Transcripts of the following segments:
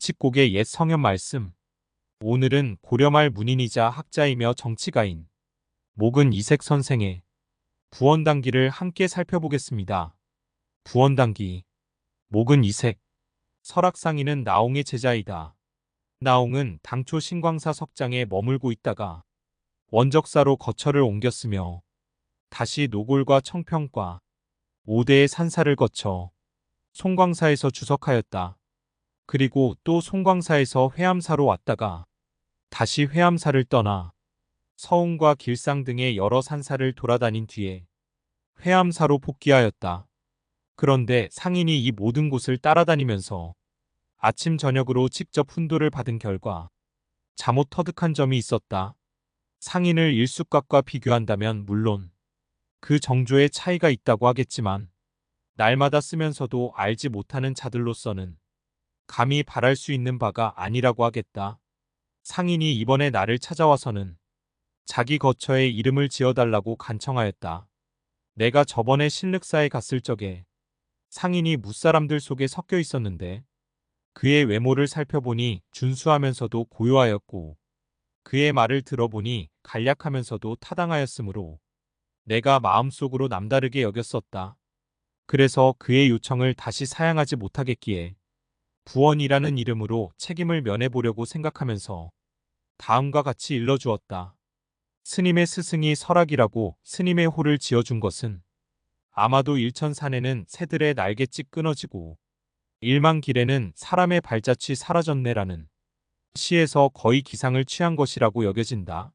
칙곡의 옛 성현 말씀. 오늘은 고려말 문인이자 학자이며 정치가인 목은 이색 선생의 부원당기를 함께 살펴보겠습니다. 부원당기. 목은 이색. 설악상인은 나옹의 제자이다. 나옹은 당초 신광사 석장에 머물고 있다가 원적사로 거처를 옮겼으며 다시 노골과 청평과 5대의 산사를 거쳐 송광사에서 주석하였다. 그리고 또 송광사에서 회암사로 왔다가 다시 회암사를 떠나 서운과 길상 등의 여러 산사를 돌아다닌 뒤에 회암사로 복귀하였다. 그런데 상인이 이 모든 곳을 따라다니면서 아침 저녁으로 직접 훈도를 받은 결과 잠옷 터득한 점이 있었다. 상인을 일숙각과 비교한다면 물론 그 정조의 차이가 있다고 하겠지만 날마다 쓰면서도 알지 못하는 자들로서는 감히 바랄 수 있는 바가 아니라고 하겠다. 상인이 이번에 나를 찾아와서는 자기 거처에 이름을 지어달라고 간청하였다. 내가 저번에 신륵사에 갔을 적에 상인이 무사람들 속에 섞여 있었는데 그의 외모를 살펴보니 준수하면서도 고요하였고 그의 말을 들어보니 간략하면서도 타당하였으므로 내가 마음속으로 남다르게 여겼었다. 그래서 그의 요청을 다시 사양하지 못하겠기에 부원이라는 이름으로 책임을 면해보려고 생각하면서 다음과 같이 일러주었다. 스님의 스승이 설악이라고 스님의 호를 지어준 것은 아마도 일천산에는 새들의 날갯짓 끊어지고 일만길에는 사람의 발자취 사라졌네라는 시에서 거의 기상을 취한 것이라고 여겨진다.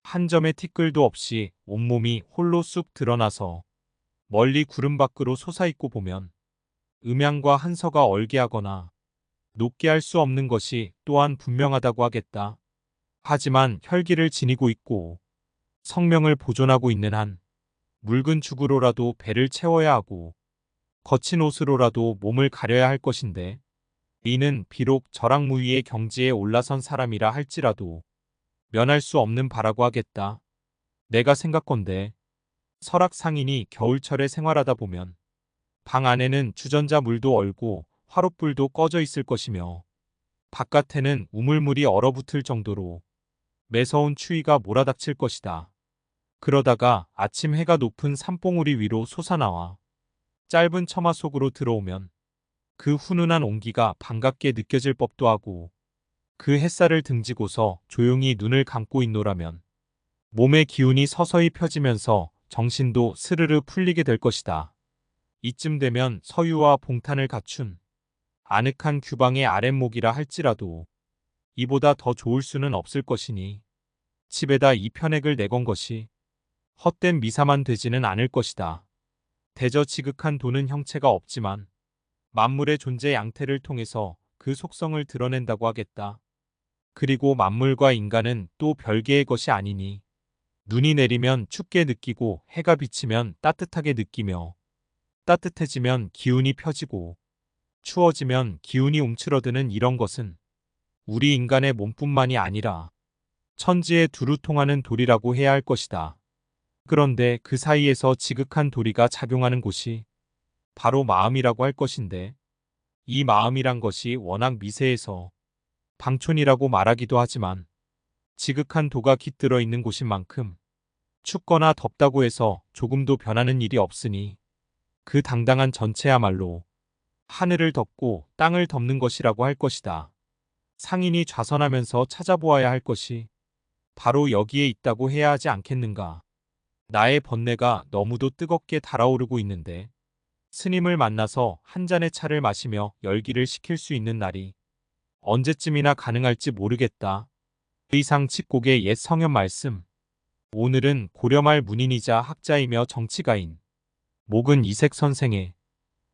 한 점의 티끌도 없이 온몸이 홀로 쑥 드러나서 멀리 구름 밖으로 솟아있고 보면 음양과 한서가 얼게하거나 높게 할 수 없는 것이 또한 분명하다고 하겠다. 하지만 혈기를 지니고 있고 성명을 보존하고 있는 한 묽은 죽으로라도 배를 채워야 하고 거친 옷으로라도 몸을 가려야 할 것인데 이는 비록 절악무위의 경지에 올라선 사람이라 할지라도 면할 수 없는 바라고 하겠다. 내가 생각건대 설악상인이 겨울철에 생활하다 보면 방 안에는 주전자 물도 얼고 화롯불도 꺼져 있을 것이며 바깥에는 우물물이 얼어붙을 정도로 매서운 추위가 몰아닥칠 것이다. 그러다가 아침 해가 높은 산봉우리 위로 솟아나와 짧은 처마 속으로 들어오면 그 훈훈한 온기가 반갑게 느껴질 법도 하고 그 햇살을 등지고서 조용히 눈을 감고 있노라면 몸의 기운이 서서히 펴지면서 정신도 스르르 풀리게 될 것이다. 이쯤 되면 서유와 봉탄을 갖춘 아늑한 규방의 아랫목이라 할지라도 이보다 더 좋을 수는 없을 것이니 집에다 이 편액을 내건 것이 헛된 미사만 되지는 않을 것이다. 대저 지극한 돈은 형체가 없지만 만물의 존재 양태를 통해서 그 속성을 드러낸다고 하겠다. 그리고 만물과 인간은 또 별개의 것이 아니니 눈이 내리면 춥게 느끼고 해가 비치면 따뜻하게 느끼며 따뜻해지면 기운이 펴지고 추워지면 기운이 움츠러드는 이런 것은 우리 인간의 몸뿐만이 아니라 천지에 두루 통하는 도리라고 해야 할 것이다. 그런데 그 사이에서 지극한 도리가 작용하는 곳이 바로 마음이라고 할 것인데 이 마음이란 것이 워낙 미세해서 방촌이라고 말하기도 하지만 지극한 도가 깃들어 있는 곳인 만큼 춥거나 덥다고 해서 조금도 변하는 일이 없으니 그 당당한 전체야말로 하늘을 덮고 땅을 덮는 것이라고 할 것이다. 상인이 좌선하면서 찾아보아야 할 것이 바로 여기에 있다고 해야 하지 않겠는가. 나의 번뇌가 너무도 뜨겁게 달아오르고 있는데 스님을 만나서 한 잔의 차를 마시며 열기를 식힐 수 있는 날이 언제쯤이나 가능할지 모르겠다. 의상 칙곡의 옛 성현 말씀. 오늘은 고려말 문인이자 학자이며 정치가인 목은 이색 선생의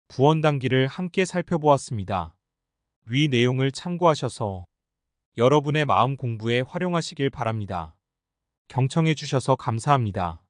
부원당기를 함께 살펴보았습니다. 위 내용을 참고하셔서 여러분의 마음 공부에 활용하시길 바랍니다. 경청해 주셔서 감사합니다.